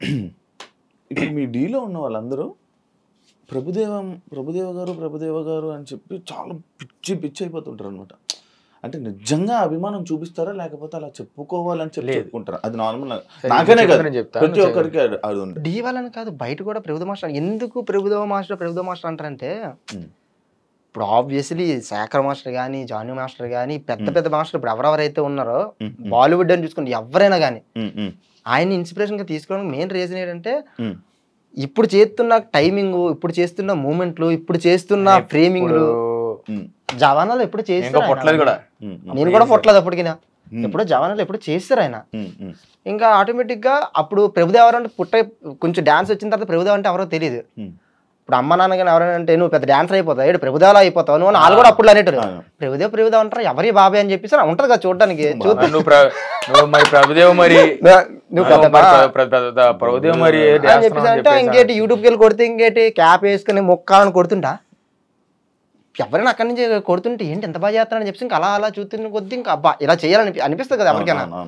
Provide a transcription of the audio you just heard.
ఇప్పుడు మీ డీలో ఉన్న వాళ్ళందరూ ప్రభుదేవ గారు అని చెప్పి చాలా పిచ్చి అయిపోతుంటారు అనమాట. అంటే నిజంగా అభిమానం చూపిస్తారా, లేకపోతే అలా చెప్పుకోవాలని చెప్పి చెప్పుకుంటారా? అది నార్మల్, నాకనే కాదు ప్రతి ఒక్కరికి అది ఉంది. డీ వాళ్ళని కాదు, బయట కూడా ప్రభుదేవ మాస్టర్. ఎందుకు ప్రభుదేవ మాస్టర్ అంటారంటే, ఇప్పుడు ఆబ్వియస్లీ శేఖర్ మాస్టర్ కానీ, జానీ మాస్టర్ కానీ, పెద్ద మాస్టర్ ఇప్పుడు ఎవరెవరైతే ఉన్నారో బాలీవుడ్ అని చూసుకుంటే ఎవరైనా కానీ ఆయన ఇన్స్పిరేషన్ గా తీసుకోవడానికి మెయిన్ రీజన్ ఏంటంటే, ఇప్పుడు చేస్తున్న టైమింగ్, ఇప్పుడు చేస్తున్న మూమెంట్లు, ఇప్పుడు చేస్తున్న ఫ్రేమింగ్లు జవానాలు ఎప్పుడు చేస్తారు. నేను కూడా పొట్టలేదు అప్పటికినా, ఎప్పుడో జవానాలు ఎప్పుడు చేస్తారు ఆయన. ఇంకా ఆటోమేటిక్ గా అప్పుడు ప్రభుదేవ అంటే కొంచెం డాన్స్ వచ్చిన తర్వాత ప్రభుదేవ అంటే ఎవరో తెలియదు. ఇప్పుడు అమ్మ నాన్న కానీ ఎవరైనా అంటే నువ్వు పెద్ద డాన్సర్ అయిపోతావు, ప్రభుదేవలా అయిపోతావు నువ్వు, వాళ్ళు కూడా అప్పుడు అనేటారు ప్రభుదేవ అంటారు ఎవరి బాబాయ్ అని చెప్పేసి ఉంటది కదా చూడడానికి. అంటే ఇంకేటి యూట్యూబ్కి వెళ్ళి కొడితే ఇంకేటి క్యాప్ వేసుకుని మొక్కాలని కొడుతుంటా, ఎవరైనా అక్కడి నుంచి కొడుతుంటే ఏంటి ఎంత బాగా చేస్తానని చెప్పి ఇంకా అలా చూస్తున్న కొద్ది ఇంకా అబ్బా ఇలా చేయాలని అనిపిస్తుంది కదా ఎవరికైనా.